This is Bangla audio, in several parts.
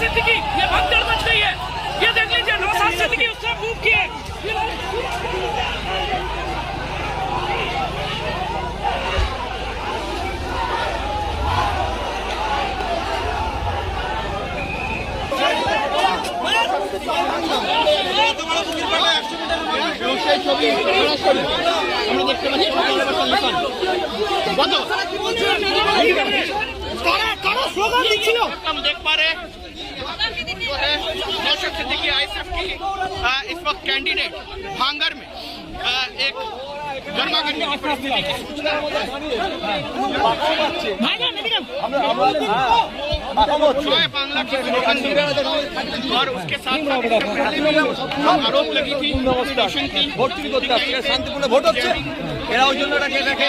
सिद्दीकी ये भगदड़ मच गई है। ये देख लीजिए नौशाद सिद्दीकी उससे मूव किए। हम देख पा रहे जो है नौशाद सिद्दीकी आईएसएफ की इस वक्त कैंडिडेट भांगर में एक गर्मागर्मी की परिस्थिति की सूचना शोएब बांग्ला की और उसके साथ आरोप लगी थी শান্তিপূর্ণ ভোট হচ্ছে এরা ওই জন্য এটাকে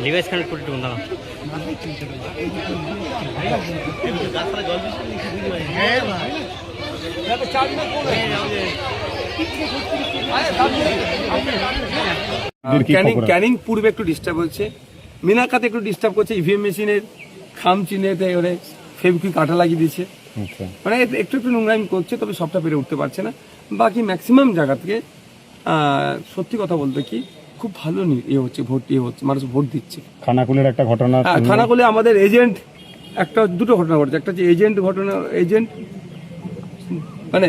ডিভাইস কানেক্ট করে দিন দাঁড়াও। ক্যানিং পূর্বে একটু ডিস্টার্ব হচ্ছে, মিনাকাতে একটু ডিস্টার্ব করছে, ইভিএম মেশিনের খাম চিহ্নেতে ওরে ফেভিকুইক কাটা লাগিয়ে দিয়েছে, মানে একটু একটু নোংরামি করছে, তবে সবটা পেরে উঠতে পারছে না। বাকি ম্যাক্সিমাম জায়গা থেকে সত্যি কথা বলতে কি খুব ভালো ইয়ে হচ্ছে, ভোট ইয়ে হচ্ছে, মানুষ ভোট দিচ্ছে। খানাকুলের একটা ঘটনা, খানাকুলে আমাদের এজেন্ট দুটো ঘটনা ঘটেছে। একটা হচ্ছে এজেন্ট মানে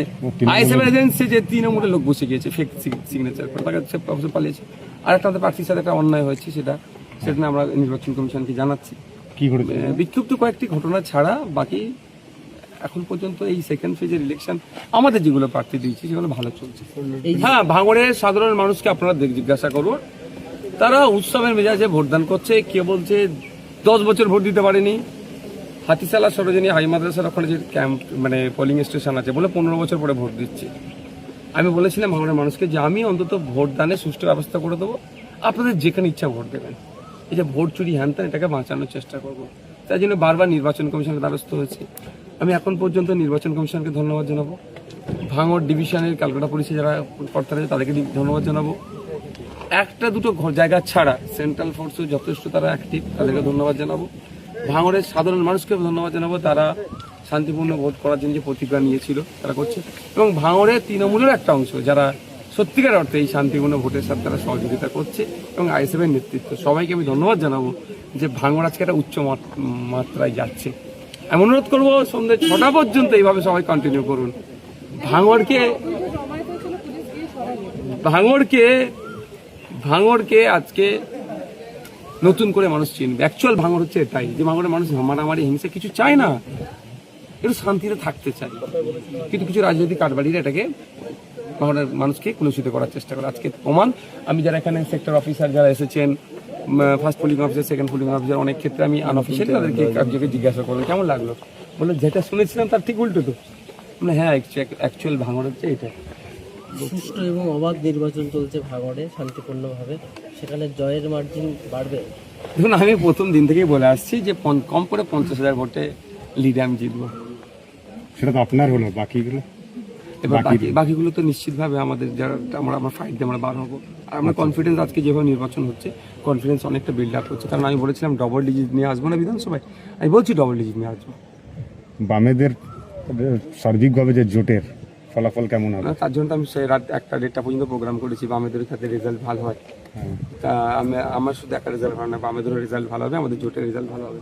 আইএসএফ এজেন্সি যে তৃণমূলের লোক বসে গিয়েছে ফেক সিগনেচার করে, তাকে অবশ্যই পালিয়েছে। আর একটা আমাদের প্রার্থীর সাথে একটা অন্যায় হয়েছে, সেটা আমরা নির্বাচন কমিশনকে জানাচ্ছি। কি করেছে? বিক্ষুব্ধ কয়েকটি ঘটনা ছাড়া বাকি এখন পর্যন্ত এই সেকেন্ড ফেজের ইলেকশন আমাদের যেগুলো প্রার্থী দিয়েছি সেগুলো ভালো চলছে। হ্যাঁ, ভাঙড়ের সাধারণ মানুষকে আপনারা জিজ্ঞাসা করুন, তারা উৎসবের মেজাজে ভোটদান করছে। কে বলছে 10 বছর ভোট দিতে পারেনি? হাতিশালা সরোজিনী হাই মাদ্রাসার ওখানে যে ক্যাম্প মানে পোলিং স্টেশন আছে বলে 15 বছর পরে ভোট দিচ্ছে। আমি বলেছিলাম ভাঙড়ের মানুষকে যে আমি অন্তত ভোটদানের সুষ্ঠু ব্যবস্থা করে দেবো, আপনাদের যেখানে ইচ্ছা ভোট দেবেন। এই যে ভোট চুরি হ্যানত্যান এটাকে বাঁচানোর চেষ্টা করবো, তাই জন্য বারবার নির্বাচন কমিশনের দ্বারস্থ হয়েছে। আমি এখন পর্যন্ত নির্বাচন কমিশনকে ধন্যবাদ জানাবো, ভাঙড় ডিভিশনের ক্যালকাটা পুলিশে যারা কর্তারা তাদেরকে ধন্যবাদ জানাবো। একটা দুটো জায়গা ছাড়া সেন্ট্রাল ফোর্সও যথেষ্ট তারা অ্যাক্টিভ, তাদেরকে ধন্যবাদ জানাবো। ভাঙড়ের সাধারণ মানুষকে ধন্যবাদ জানাবো, তারা শান্তিপূর্ণ ভোট করার জন্য যে প্রতিজ্ঞা নিয়েছিল তারা করছে। এবং ভাঙড়ের তৃণমূলের একটা অংশ যারা সত্যিকার অর্থে এই শান্তিপূর্ণ ভোটের সাথে তারা সহযোগিতা করছে, এবং আইএসএফ এর নেতৃত্ব সবাইকে আমি ধন্যবাদ জানাবো যে ভাঙড় আজকে একটা উচ্চ মাত্রায় যাচ্ছে। আমি অনুরোধ করবো সন্ধ্যে 6টা পর্যন্ত এইভাবে সবাই কন্টিনিউ করুন। ভাঙড়কে আজকে নতুন করে মানুষ চিনবে। অ্যাকচুয়াল ভাঙড় হচ্ছে এটাই, যে ভাঙড়ের মানুষ মারামারি হিংসা কিছু চায় না, একটু শান্তিতে থাকতে চায়। কিন্তু কিছু রাজনৈতিক কারবারিরা এটাকে ভাঙড়ের মানুষকে কলুষিত করার চেষ্টা করে। আজকে প্রমাণ, আমি যারা এখানে সেক্টর অফিসার যারা এসেছেন, first polling officer, second polling officer, অনেক ক্ষেত্রে আমি আনঅফিসিয়ালি তাদেরকে একজনকে জিজ্ঞাসা করলাম কেমন লাগলো, বললো যেটা শুনেছিলাম তার ঠিক উল্টো তো। মানে হ্যাঁ, অ্যাকচুয়াল ভাঙড় হচ্ছে এটা। সুষ্ঠু এবং অবাধ নির্বাচন চলছে ভাঙড়ে শান্তিপূর্ণভাবে, সেখানে জয়ের মার্জিন বাড়বে। দেখুন, আমি প্রথম দিন থেকেই বলে আসছি যে কম করে 50,000 ভোটে লিডে আমি জিতবো। সেটা তো আপনার হলো, বাকিগুলো এবার বাকিগুলো তো নিশ্চিতভাবে আমাদের যারা আমরা ফাইট দিয়ে আমরা বার হবো। আর আমার কনফিডেন্স আজকে যেভাবে নির্বাচন হচ্ছে, কনফিডেন্স অনেকটা বিল্ড আপ হচ্ছে। কারণ আমি বলেছিলাম ডবল ডিজিট নিয়ে আসবো না বিধানসভায়, আমি বলছি ডবল ডিজিট নিয়ে আসবো। বামেদের সার্বিকভাবে যে জোটের ফলাফল কেমন হবে তার জন্য আমি রাত 1টা পর্যন্ত প্রোগ্রাম করেছি। বামেদের সাথে রেজাল্ট ভালো হয়, তা আমার শুধু একটা রেজাল্ট ভালো না, বামেদেরও রেজাল্ট ভালো হবে, আমাদের জোটের রেজাল্ট ভালো হবে।